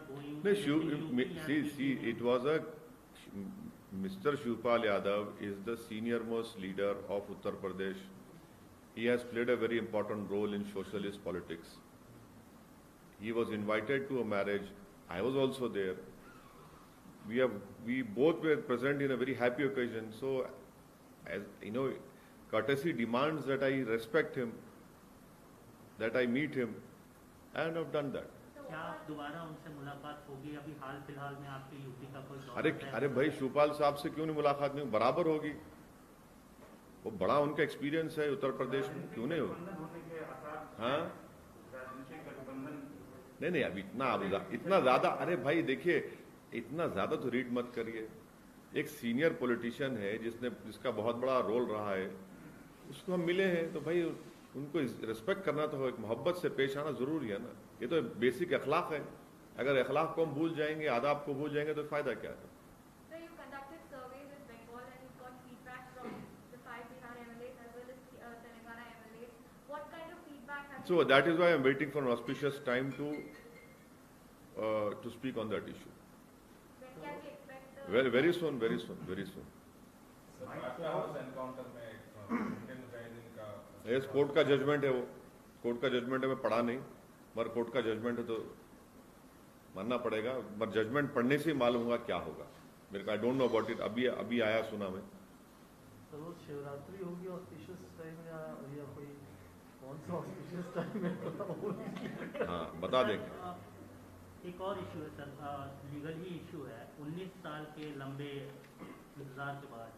going. It was a Mr. Shivpal Yadav is the senior most leader of Uttar Pradesh. He has played a very important role in socialist politics. He was invited to a marriage. I was also there. We both were present in a very happy occasion. So, as you know, courtesy demands that I respect him, that I meet him, and I've done that. क्या दोबारा उनसे मुलाकात होगी? अभी हाल फिलहाल में आपके UP का कोई दौरा? अरे भाई, शिवपाल साहब से क्यों नहीं मुलाकात नहीं? बराबर होगी। वो बड़ा उनका एक्सपीरियंस है उत्तर प्रदेश में, क्यों नहीं होगी? हाँ, नहीं, अब इतना ज्यादा, अरे भाई देखिए, इतना ज्यादा तो रीड मत करिए। एक सीनियर पॉलिटिशियन है जिसका बहुत बड़ा रोल रहा है, उसको हम मिले हैं तो भाई उनको रिस्पेक्ट करना तो एक मोहब्बत से पेश आना जरूरी है ना। ये तो बेसिक अखलाक है। अगर अखलाक को हम भूल जाएंगे, आदाब को भूल जाएंगे तो फायदा क्या है? So that is why I am waiting for an auspicious time to speak on that issue. Well, very soon. Yes, court का जजमेंट है वो, कोर्ट का जजमेंट है, मैं पढ़ा नहीं, मगर कोर्ट का जजमेंट है तो मानना पड़ेगा। पर जजमेंट पढ़ने से ही मालूम होगा क्या होगा। मेरे को I don't know about it, अभी आया सुना मैं। तो वो शिवरात्रि होगी ऑस्पिशियस टाइम या कोई कौन सा ऑस्पिशियस टाइम है? हाँ, बता देंगे। एक और इशू है सर, लीगल ही इशू है। 19 साल के लंबे इंतजार के बाद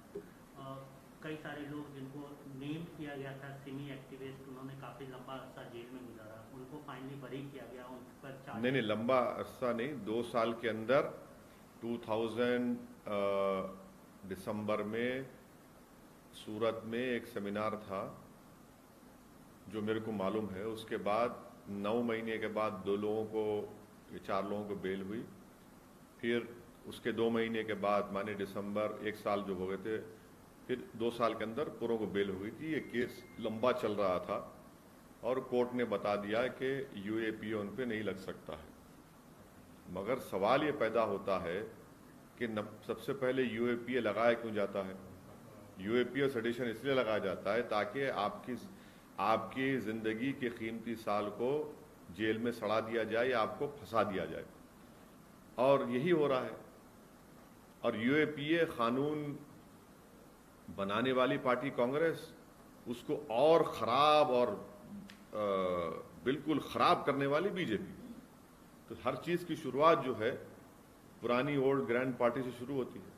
कई सारे लोग जिनको नेम किया गया था सिमी एक्टिविस्ट, उन्होंने काफी लंबा अरसा जेल में गुजारा, उनको फाइनली बरी किया गया। उन पर नहीं, लंबा अरसा नहीं, 2 साल के अंदर 2000 दिसंबर में सूरत में एक सेमिनार था जो मेरे को मालूम है। उसके बाद 9 महीने के बाद 4 लोगों को बेल हुई। फिर उसके 2 महीने के बाद माने दिसंबर 1 साल जो हो गए थे, फिर 2 साल के अंदर पूरों को बेल हुई थी। ये केस लंबा चल रहा था और कोर्ट ने बता दिया कि यूएपीए उन पे नहीं लग सकता है। मगर सवाल ये पैदा होता है कि सबसे पहले यूएपीए लगाया क्यों जाता है? यूएपीए सेडिशन इसलिए लगाया जाता है ताकि आपकी जिंदगी के कीमती साल को जेल में सड़ा दिया जाए या आपको फंसा दिया जाए, और यही हो रहा है। और यूएपीए कानून बनाने वाली पार्टी कांग्रेस, उसको और खराब और बिल्कुल खराब करने वाली बीजेपी। तो हर चीज की शुरुआत जो है पुरानी ओल्ड ग्रैंड पार्टी से शुरू होती है।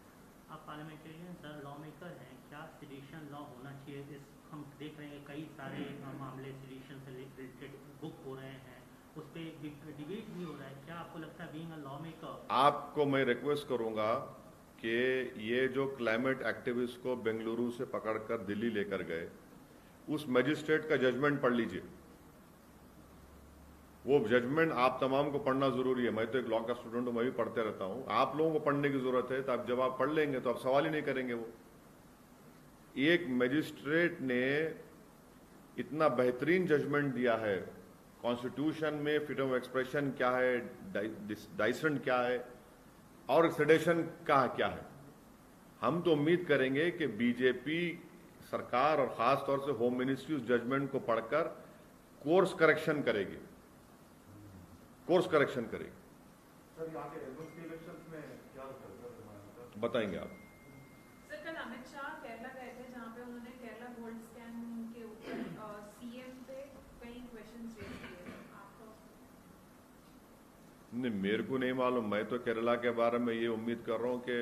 आप पार्लियामेंटेरियन सर, लॉ मेकर हैं, क्या सेडिशन लॉ होना चाहिए? हम देख रहे हैं कई सारे मामले सेडिशन से रिलेटेड बुक हो रहे हैं, उस पर डिबेट भी हो रहा है। क्या आपको लगता है बीइंग अ लॉ मेकर? आपको मैं रिक्वेस्ट करूंगा कि ये जो क्लाइमेट एक्टिविस्ट को बेंगलुरु से पकड़कर दिल्ली लेकर गए, उस मजिस्ट्रेट का जजमेंट पढ़ लीजिए। वो जजमेंट आप तमाम को पढ़ना जरूरी है। मैं तो एक लॉ का स्टूडेंट हूं, मैं भी पढ़ते रहता हूं। आप लोगों को पढ़ने की जरूरत है, तो आप जब आप पढ़ लेंगे तो आप सवाल ही नहीं करेंगे। वो एक मजिस्ट्रेट ने इतना बेहतरीन जजमेंट दिया है। कॉन्स्टिट्यूशन में फ्रीडम ऑफ एक्सप्रेशन क्या है, डाइसेंट क्या है और सेडेशन का क्या है। हम तो उम्मीद करेंगे कि बीजेपी सरकार और खास तौर से होम मिनिस्ट्री उस जजमेंट को पढ़कर कोर्स करेक्शन करेगी। सर यहाँ के इलेक्शंस में क्या बताएंगे आप? सर, कल अमित शाह केरला गए थे, जहाँ पे उन्होंने केरला गोल्ड स्कैम के ऊपर सीएम पे कई क्वेश्चंस रेज किए। आपको? नहीं, मेरे को नहीं मालूम। मैं तो केरला के बारे में ये उम्मीद कर रहा हूँ कि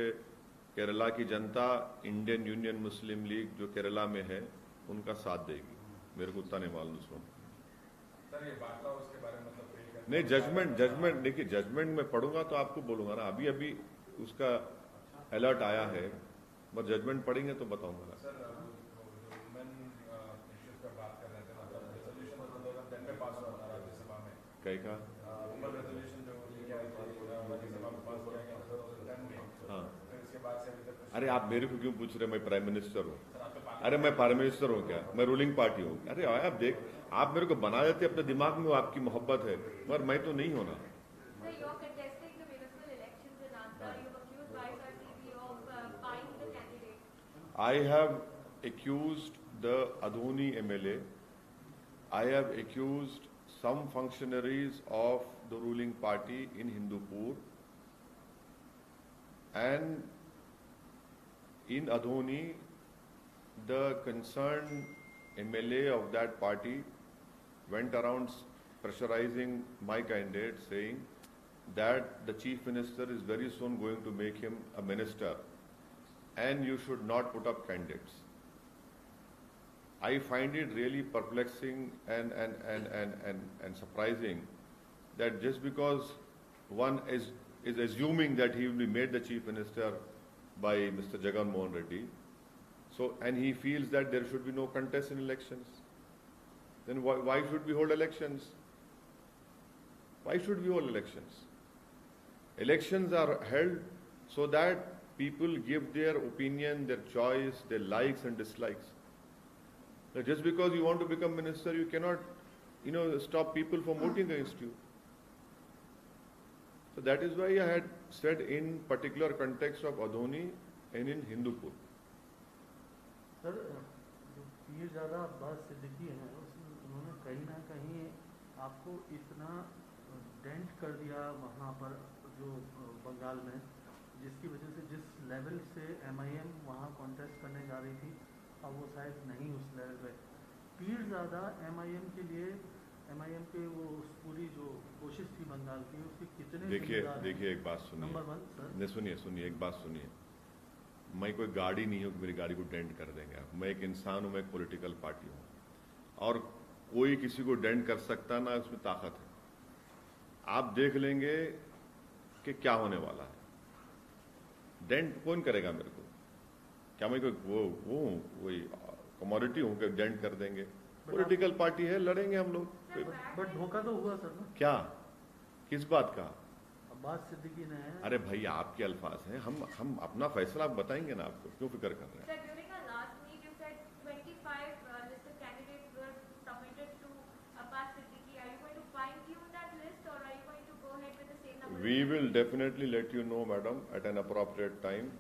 केरला की जनता इंडियन यूनियन मुस्लिम लीग जो केरला में है उनका साथ देगी। मेरे को उतना नहीं मालूम उसमें। सर, ये बात उसके बारे में नहीं, जजमेंट देखिए, जजमेंट में पढ़ूंगा तो आपको बोलूंगा ना। अभी उसका अलर्ट आया है, बस जजमेंट पढ़ेंगे तो बताऊंगा ना। सर, वुमेन इश्यूज पर बात कर रहे थे, मतलब रेजोल्यूशन 2010 में पास हुआ था राज्यसभा में। कई का वुमेन रेजोल्यूशन जो राज्यसभा में पास किया गया 2010 में। हाँ, फिर इसके बाद से अभी तक। अरे आप मेरे को क्यों पूछ रहे? मैं प्राइम मिनिस्टर हूँ। अरे मैं प्राइम मिनिस्टर हूँ क्या? मैं रूलिंग पार्टी हूँ। अरे आप देख, आप मेरे को बना देते अपने दिमाग में, वो आपकी मोहब्बत है, पर मैं तो नहीं होना। Sir, you're contesting the you've accused YSRCP of buying the candidate. I have accused the Adhoni MLA. I have accused some functionaries of the ruling party in Hindupur, and in Adhoni, the concerned MLA of that party went around pressurizing my candidate, saying that the chief minister is very soon going to make him a minister and you should not put up candidates. I find it really perplexing and surprising that just because one is assuming that he will be made the chief minister by Mr. Jagan Mohan Reddy, so, and he feels that there should be no contest in elections, then why should we hold elections? Why should we hold elections? Elections are held so that people give their opinion, their choice, their likes and dislikes. Now, just because you want to become minister, you cannot, stop people from voting against you. So that is why I had said in particular context of Adhoni and in Hindupur. Sir जो पीरजादा अब्बास सिद्दीकी हैं उन्होंने कहीं ना कहीं आपको इतना dent कर दिया वहाँ पर जो बंगाल में, जिसकी वजह से जिस लेवल से MIM वहाँ कॉन्टेस्ट करने जा रही थी अब वो शायद नहीं उस लेवल पे। पीरजादा MIM के लिए MIM के वो पूरी जो कोशिश थी बंगाल की उसके कितने देखिए एक बात सुनिए। नंबर 1 सर, नहीं सुनिए एक बात सुनिए। मैं कोई गाड़ी नहीं हूँ कि मेरी गाड़ी को डेंट कर देंगे आप। मैं एक इंसान हूँ, मैं एक पॉलिटिकल पार्टी हूँ और कोई किसी को डेंट कर सकता ना उसमें ताकत है। आप देख लेंगे कि क्या होने वाला है। डेंट कौन करेगा मेरे को? क्या मैं कोई वो वही कमोडिटी हूँ कि डेंट कर देंगे? पॉलिटिकल पार्टी है, लड़ेंगे हम लोग। बट धोखा तो हुआ सर ना। क्या, किस बात का? अब्बास सिद्दीकी ने। अरे भाई आपके अल्फाज हैं, हम अपना फैसला आप बताएंगे ना, आपको क्यों फिक्र कर रहे हैं? Sir, during our last meet, you said 25 listed candidates were submitted to Abbas Siddiqui. Are you going to fine-tune that list, or are you going to go ahead with the same number? We will definitely let you know, madam, at an appropriate time,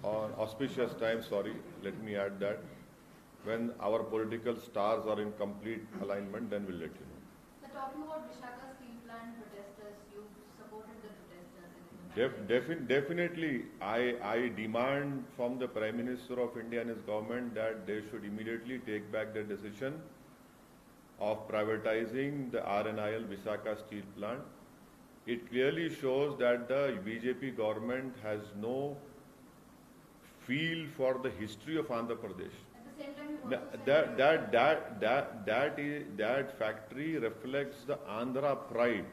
on auspicious time. Sorry, let me add that. When our political stars are in complete alignment, then we'll let you know. So talking about Vishaka Steel Plant protesters, you supported the protesters. Definitely, I demand from the Prime Minister of India and his government that they should immediately take back their decision of privatizing the RNIL Vishaka Steel Plant. It clearly shows that the BJP government has no feel for the history of Andhra Pradesh. At the same time, you also said That factory reflects the Andhra pride.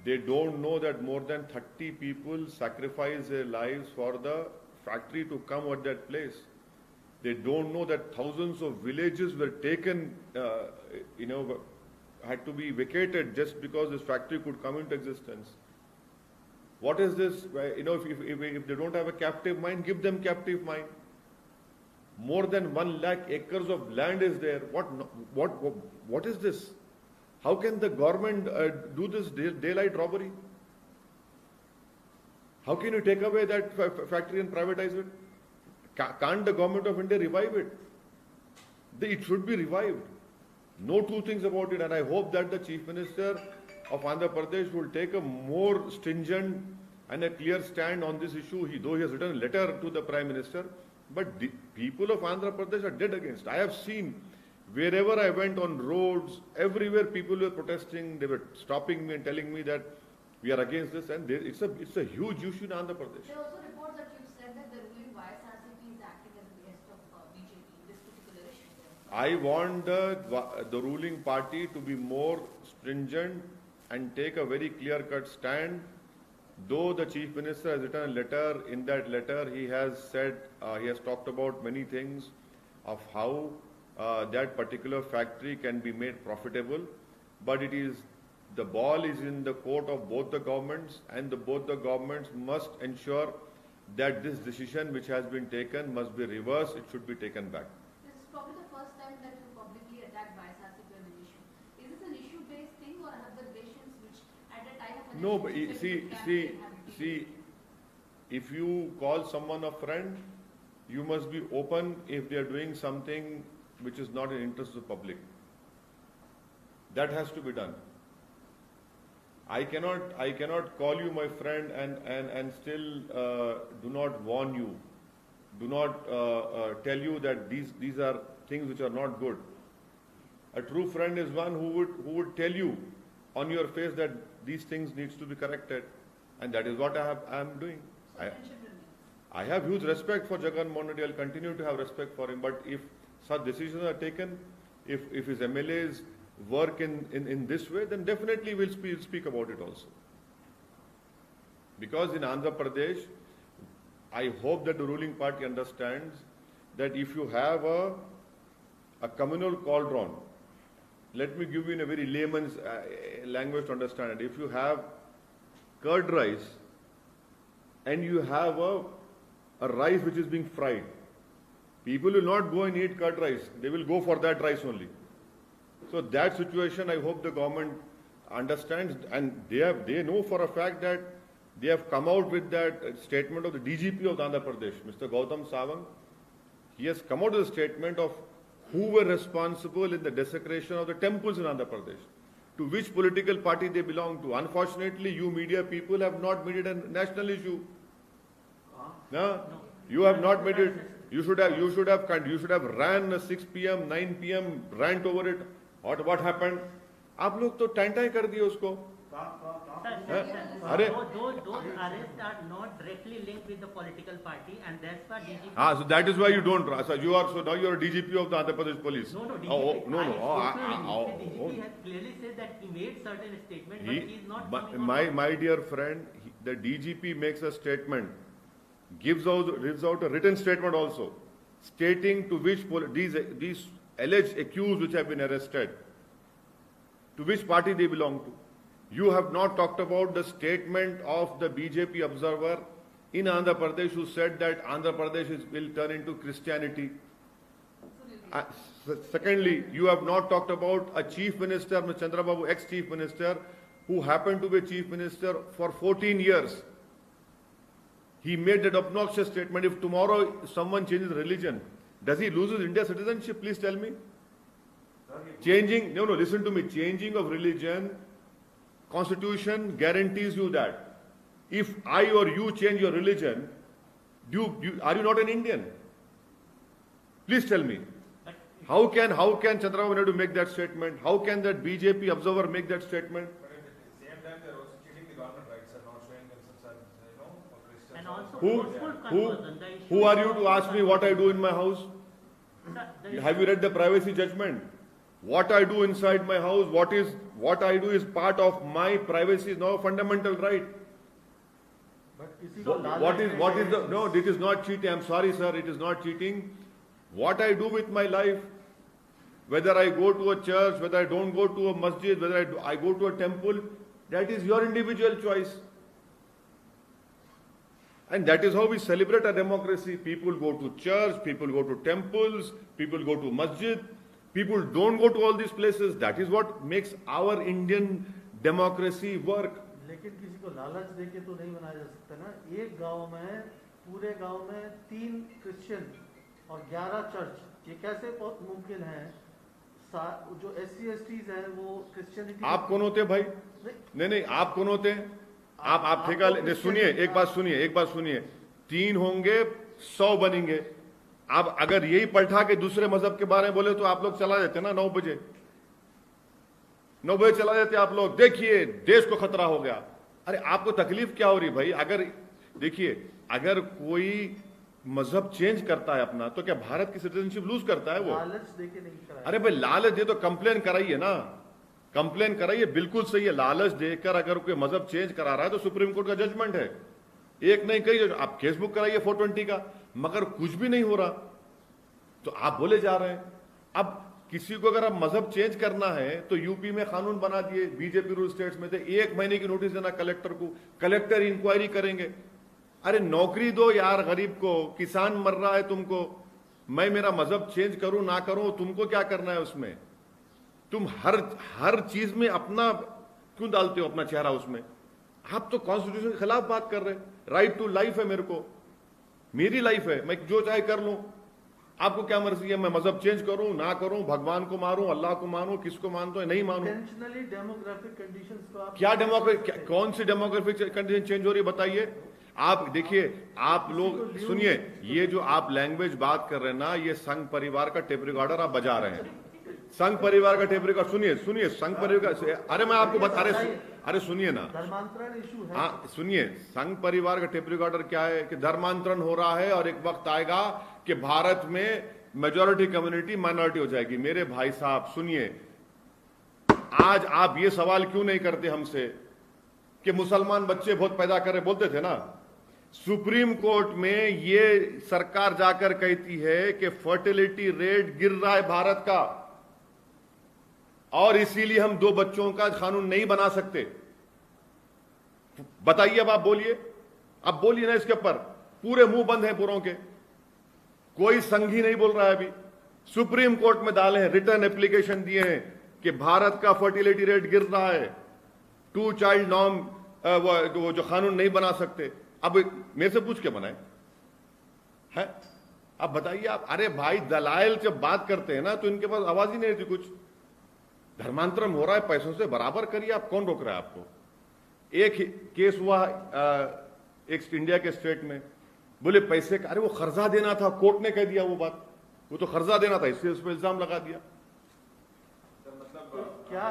They don't know that more than 30 people sacrificed their lives for the factory to come at that place. They don't know that thousands of villages were taken, had to be vacated just because this factory could come into existence. What is this? If they don't have a captive mine, give them captive mine. More than 1 lakh acres of land is there. What is this? How can the government do this daylight robbery? How can you take away that factory and privatize it? Can't the government of India revive it? It should be revived. No two things about it, and I hope that the Chief Minister of Andhra Pradesh will take a more stringent and a clear stand on this issue. Though he has written a letter to the Prime Minister, but the people of Andhra Pradesh are dead against. I have seen wherever I went on roads, everywhere people were protesting. They were stopping me and telling me that we are against this, and it's a huge issue in Andhra Pradesh. there are also reports that you've said that the ruling YSRCP is acting as a guest of BJP in this particular issue. I want the ruling party to be more stringent and take a very clear-cut stand. Though the Chief Minister has written a letter, in that letter he has said, he has talked about many things of how that particular factory can be made profitable, but the ball is in the court of both the governments, and both the governments must ensure that this decision which has been taken must be reversed, it should be taken back. This is probably the first time that you publicly attacked YSRCP on an issue. Is this an issue-based thing, or have the relations which at a time of an No, election but See, if you call someone a friend, you must be open if they are doing something which is not in interest of the public. That has to be done. I cannot call you my friend and still do not warn you, do not tell you that these are things which are not good. A true friend is one who would tell you on your face that these things needs to be corrected, and that is what I am doing. So friendship remains. I have huge respect for Jagan Mohan Reddy. I'll continue to have respect for him. But if such decisions are taken, if his MLAs work in this way, then definitely we'll speak about it also. Because in Andhra Pradesh, I hope that the ruling party understands that if you have a communal cauldron, let me give you in a very layman's language to understand it. If you have curd rice and you have a rice which is being fried, people will not go and eat curd rice. They will go for that rice only. So that situation, I hope the government understands, and they know for a fact that they have come out with that statement of the DGP of Andhra Pradesh, Mr. Gautam Sawant. He has come out with a statement of who were responsible in the desecration of the temples in Andhra Pradesh, to which political party they belong to. Unfortunately, you media people have not made it a national issue. No, you have not made it. You should have ran a 6 p.m., 9 p.m. rant over it. What happened? आप लोग तो time कर दिए उसको. अरे those arrests are not directly linked with the political party, and that's why DGP. So that is why you don't. So now you are a DGP of the Andhra Pradesh Police. No, DGP. DGP has clearly said that he made certain statements, but he is not coming on. My dear friend, the DGP makes a statement, gives out a written statement also, stating to which these alleged accused which have been arrested, to which party they belong to. You have not talked about the statement of the BJP observer in Andhra Pradesh who said that Andhra Pradesh will turn into Christianity. Secondly, you have not talked about a chief minister, Mr. Chandrababu, ex-chief minister, who happened to be chief minister for 14 years. He made that obnoxious statement. If tomorrow someone changes religion, does he lose his India citizenship? Please tell me. Listen to me. Changing of religion, Constitution guarantees you that. If I or you change your religion, are you not an Indian? Please tell me. How can Chandrababu Naidu make that statement? How can that BJP observer make that statement? But at the same time, they're also cheating the government rights and not showing themselves as, Christians. And also Who? forceful conversion. The issue Who are is you to ask me what I do in my house? Sir, Have you read the privacy judgment? What I do inside my house, what I do is part of my privacy, is now a fundamental right. But किसी को No, this is not cheating. I'm sorry, sir, it is not cheating. What I do with my life, whether I go to a church, whether I don't go to a masjid, whether I go to a temple, that is your individual choice. And that is how we celebrate our democracy. People go to church, people go to temples, people go to masjid. People don't go to all these places. That is what makes our Indian democracy work. लेकिन किसी को लालच देके तो नहीं बनाया जा सकता ना. एक गांव में, पूरे गांव में 3 क्रिश्चियन और 11 चर्च, ये कैसे बहुत मुमकिन है? जो SC/STs हैं वो क्रिश्चियनिटी. आप कौन होते भाई? नहीं, आप कौन होते? आप ठेका सुनिए, एक बात सुनिए. 3 होंगे, 100 बनेंगे. अब अगर यही पलटा के दूसरे मजहब के बारे में बोले तो आप लोग चला देते ना 9 बजे चला देते आप लोग. देखिए देश को खतरा हो गया. अरे आपको तकलीफ क्या हो रही भाई? अगर कोई मजहब चेंज करता है अपना, तो क्या भारत की सिटीजनशिप लूज करता है वो? लालच देके नहीं कराया. अरे भाई लालच दे तो कंप्लेन कराइए ना, कंप्लेन कराइए. बिल्कुल सही है. लालच देकर अगर कोई मजहब चेंज करा रहा है तो सुप्रीम कोर्ट का जजमेंट है. एक नहीं कई, आप केसबुक कराइए 420 का, मगर कुछ भी नहीं हो रहा तो आप बोले जा रहे हैं. अब किसी को अगर आप मजहब चेंज करना है तो यूपी में कानून बना दिए, बीजेपी रूल स्टेट्स में थे, 1 महीने की नोटिस देना कलेक्टर को, कलेक्टर इंक्वायरी करेंगे. अरे नौकरी दो यार गरीब को, किसान मर रहा है तुमको. मैं मेरा मजहब चेंज करूं ना करूं, तुमको क्या करना है उसमें? तुम हर चीज में अपना क्यों डालते हो अपना चेहरा उसमें? आप तो कॉन्स्टिट्यूशन के खिलाफ बात कर रहे हैं। राइट टू लाइफ है मेरे को, मेरी लाइफ है, मैं जो चाहे कर लूं। आपको क्या मर्जी है, मैं मजहब चेंज करूं ना करूं, भगवान को मारूं, अल्लाह को मानूं, किसको मानता है नहीं मानूं। इंटेंशनली डेमोग्राफिक कंडीशंस को आप क्या डेमोग्राफिक, कौन सी डेमोग्राफिक कंडीशन चेंज हो रही है बताइए। आप देखिए, आप लोग सुनिए, ये जो आप लैंग्वेज बात कर रहे हैं ना, ये संघ परिवार का टेप रिकॉर्डर आप बजा रहे हैं। संघ परिवार का टेप रिकॉर्ड सुनिए, सुनिए, संघ परिवार, अरे मैं आपको बता, अरे सुनिए ना, धर्मांतरण इशू है। हाँ सुनिए, संघ परिवार का टेप रिकॉर्डर क्या है कि धर्मांतरण हो रहा है और एक वक्त आएगा कि भारत में मेजॉरिटी कम्युनिटी माइनॉरिटी हो जाएगी। मेरे भाई साहब सुनिए, आज आप ये सवाल क्यों नहीं करते हमसे कि मुसलमान बच्चे बहुत पैदा कर रहे, बोलते थे ना। सुप्रीम कोर्ट में ये सरकार जाकर कहती है कि फर्टिलिटी रेट गिर रहा है भारत का, और इसीलिए हम 2 बच्चों का कानून नहीं बना सकते। बताइए, अब आप बोलिए, अब बोलिए ना इसके ऊपर। पूरे मुंह बंद हैं पूरों के, कोई संघी नहीं बोल रहा है। अभी सुप्रीम कोर्ट में डाले हैं, रिटर्न एप्लीकेशन दिए हैं कि भारत का फर्टिलिटी रेट गिर रहा है, 2 चाइल्ड नॉर्म वो जो कानून नहीं बना सकते। अब मेरे से पूछ के बनाए है, अब बताइए आप। अरे भाई, दलाइल जब बात करते हैं ना तो इनके पास आवाज ही नहीं रहती कुछ। धर्मांतरण हो रहा है, पैसों से बराबर करिए, आप कौन रोक रहा है आपको। एक केस हुआ एक इंडिया के स्टेट में, बोले पैसे का, अरे वो कर्जा देना था, कोर्ट ने कह दिया वो बात, वो तो कर्जा देना था, इससे उस पर इल्जाम लगा दिया। मतलब क्या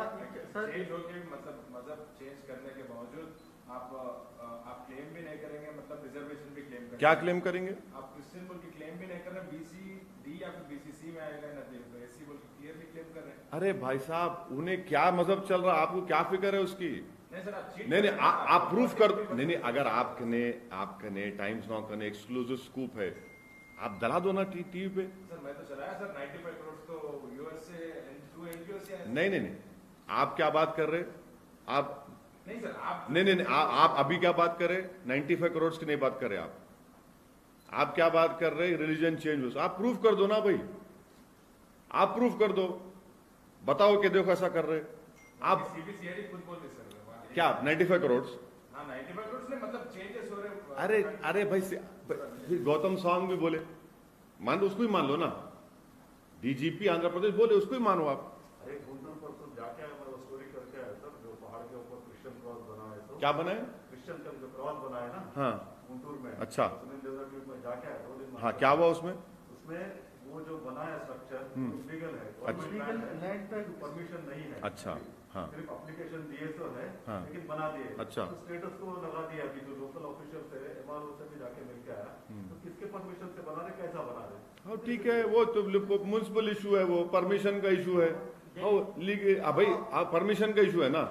सर चेंज होके, मतलब मजहब चेंज करने के बावजूद आप क्लेम भी नहीं करेंगे, मतलब रिजर्वेशन भी क्लेम करेंगे। क्या क्लेम करेंगे? आप क्रिश्चियन बोल के क्लेम भी नहीं कर रहे, BC-D या फिर BC-C में आएगा ना, SC बोल के क्लियरली क्लेम कर रहे हैं। अरे भाई साहब, उन्हें क्या मजहब चल रहा है, आपको क्या फिक्र है उसकी। नहीं सर, आप cheat नहीं कर रहे हैं। आप प्रूफ कर, नहीं अगर आपने टाइम्स नाउ का एक्सक्लूसिव स्कूप है, आप दला दो ना टीवी पे। सर मैं तो चलाया सर, 95 करोड़ तो यूएस से 2 NGO से आए। नहीं, आप क्या बात कर रहे, आप नहीं सर, आप नहीं आप अभी क्या बात कर रहे, 95 करोड़ की नहीं बात कर रहे आप क्या बात कर रहे, रिलीजन चेंज हो। आप प्रूफ कर दो ना भाई, आप प्रूफ कर दो, बताओ कि देखो ऐसा कर रहे आप। CBCID खुद बोल रही सर। क्या 95 करोड़? हाँ 95 करोड़ ने मतलब चेंजेस हो रहे। अरे भाई, गौतम स्वामी भी बोले, मान लो, उसको ही मान लो ना। DGP आंध्र प्रदेश बोले, उसको ही मानो आप। अरे गुंटूर पर तो जाके आया, मैं वो स्टोरी करके आया सर, जो पहाड़ के ऊपर क्रिश्चियन क्रॉस बना है। तो क्या बनाए? क्रिश्चियन का जो क्रॉस बना है ना, हाँ गुंटूर में। अच्छा। उसमें डेजर्ट में जाके आया 2 दिन। हाँ, क्या हुआ उसमें? उसमें वो जो बना है स्ट्रक्चर लीगल है, अच्छा। लैंड पे परमिशन नहीं है। अच्छा, हाँ सिर्फ एप्लीकेशन दिए तो है, हाँ। लेकिन बना दिए। अच्छा। तो स्टेटस को लगा दिया। अभी जो लोकल ऑफिशियल थे, MRO से भी जाके मिल के आया, तो किसके परमिशन से बना रहे, कैसा बना रहे। हाँ ठीक है, वो तो म्युनिसिपल इशू है, वो परमिशन का इशू है। भाई परमिशन का इशू है ना,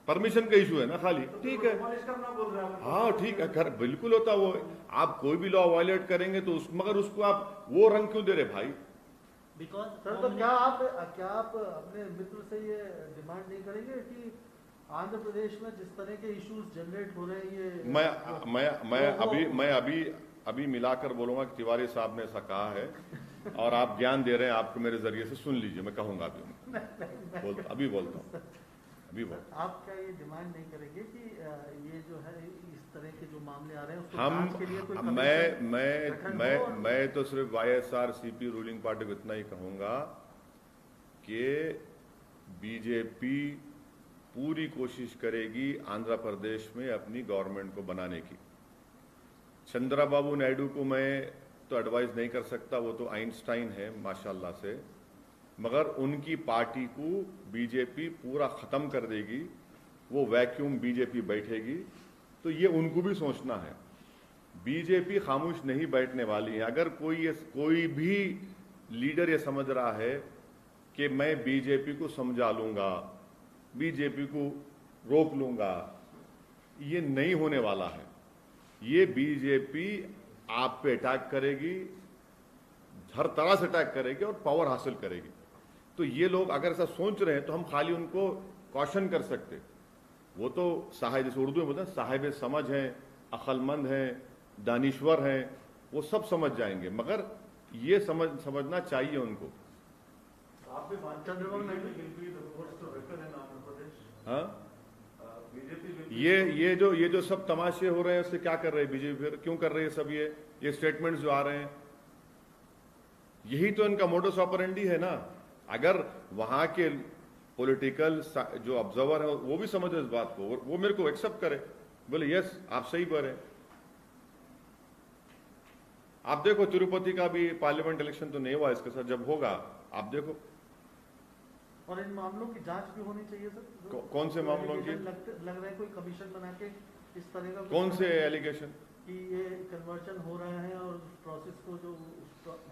परमिशन का इशू है ना खाली, ठीक है। पॉलिश करना बोल रहे हैं। हाँ ठीक है, बिल्कुल होता वो। आप कोई भी लॉ वायलेट करेंगे तो मगर उसको आप वो रंग क्यों दे रहे भाई? बिकॉज सर, तो क्या आप अपने मित्र से ये डिमांड नहीं करेंगे कि आंध्र प्रदेश में जिस तरह के इश्यूज जनरेट हो रहे हैं, ये मैं अभी मिलाकर बोलूंगा कि तिवारी साहब ने ऐसा कहा है और आप ज्ञान दे रहे हैं, आपको मेरे जरिए से सुन लीजिए, मैं कहूंगा अभी बोलता हूँ। आप क्या ये डिमांड नहीं करेंगे कि ये जो है इस तरह के जो मामले आ रहे हैं उसको हम जांच के लिए कोई कमीशन गठन हो? मैं तो सिर्फ YSRCP रूलिंग पार्टी को इतना ही कहूंगा कि बीजेपी पूरी कोशिश करेगी आंध्र प्रदेश में अपनी गवर्नमेंट को बनाने की। चंद्रबाबू नायडू को मैं तो एडवाइस नहीं कर सकता, वो तो आइंस्टाइन है माशाल्लाह से, मगर उनकी पार्टी को बीजेपी पूरा खत्म कर देगी, वो वैक्यूम बीजेपी बैठेगी। तो ये उनको भी सोचना है, बीजेपी खामोश नहीं बैठने वाली है। अगर कोई भी लीडर ये समझ रहा है कि मैं बीजेपी को समझा लूंगा, बीजेपी को रोक लूंगा, ये नहीं होने वाला है। ये बीजेपी आप पे अटैक करेगी, हर तरह से अटैक करेगी और पावर हासिल करेगी। तो ये लोग अगर ऐसा सोच रहे हैं तो हम खाली उनको कॉशन कर सकते। वो तो साहिब, जैसे उर्दू में बोलते हैं, साहिब समझ हैं, अक्लमंद हैं, दानिश्वर हैं, वो सब समझ जाएंगे, मगर ये समझना चाहिए उनको। आप भी मानते हैं BJP will be the force to reckon in Andhra Pradesh? हाँ, बीजेपी ये जो सब तमाशे हो रहे हैं उससे क्या कर रहे हैं बीजेपी, फिर क्यों कर रही है सब ये स्टेटमेंट्स जो आ रहे हैं? यही तो इनका मोडस ऑपरेंडी है ना। अगर वहां के पॉलिटिकल जो ऑब्जर्वर है वो भी समझे इस बात को, वो मेरे को एक्सेप्ट करे, बोले यस आप सही बोल रहे हैं। आप देखो तिरुपति का भी पार्लियामेंट इलेक्शन तो नहीं हुआ, इसके साथ जब होगा आप देखो। और इन मामलों की जांच भी होनी चाहिए सर। कौन से मामलों की? लग रहा है कोई कमीशन बना के इस तरह का कौन से एलिगेशन कि ये कन्वर्जन हो रहा है और प्रोसेस को जो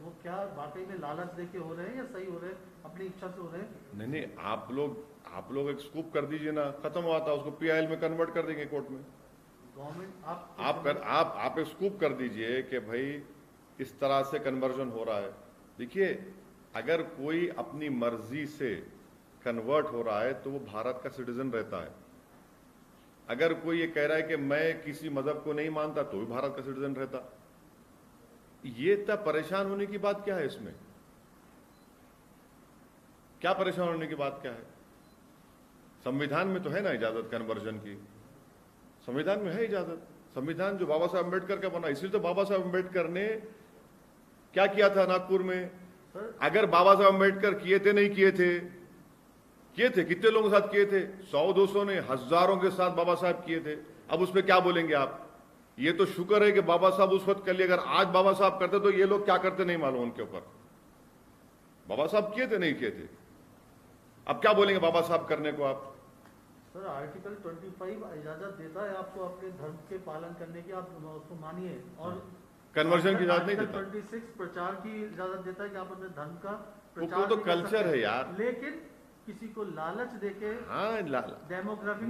वो क्या वाकई में लालच देके हो रहे हैं या सही हो रहे हैं, अपनी इच्छा से हो रहे हैं? नहीं, आप लोग एक स्कूप कर दीजिए ना, खत्म हुआ था, उसको PIL में कन्वर्ट कर देंगे कोर्ट में। गवर्नमेंट आप एक स्कूप कर दीजिए कि भाई इस तरह से कन्वर्जन हो रहा है। देखिए, अगर कोई अपनी मर्जी से कन्वर्ट हो रहा है तो वो भारत का सिटीजन रहता है। अगर कोई ये कह रहा है कि मैं किसी मजहब को नहीं मानता तो भी भारत का सिटीजन रहता। ये इतना परेशान होने की बात क्या है इसमें? क्या परेशान होने की बात क्या है? संविधान में तो है ना इजाजत कन्वर्जन की, संविधान में है इजाजत। संविधान जो बाबा साहब अम्बेडकर का बना, इसलिए तो बाबा साहब अम्बेडकर ने क्या किया था नागपुर में? अगर बाबा साहब अम्बेडकर किए थे, नहीं किए थे, कितने लोगों के साथ किए थे? 100-200 ने, हजारों के साथ बाबा साहब किए थे। अब उसमें क्या बोलेंगे आप? ये तो शुक्र है कि बाबा साहब उस वक्त कर लिए, अगर आज बाबा साहब करते तो ये लोग क्या करते नहीं मालूम उनके ऊपर। बाबा साहब किए थे, नहीं किए थे, अब क्या बोलेंगे बाबा साहब करने को आप? सर आर्टिकल 25 इजाजत देता है आपको अपने धर्म के पालन करने की, आप उसको मानिए। और कन्वर्जन की इजाजत नहीं देता। 26 प्रचार की इजाजत देता है कि आप अपने धर्म का वो प्रचार तो भी कर कल्चर सकते है हैं। यार। लेकिन किसी को लालच देके हाँ, डेमोग्राफिक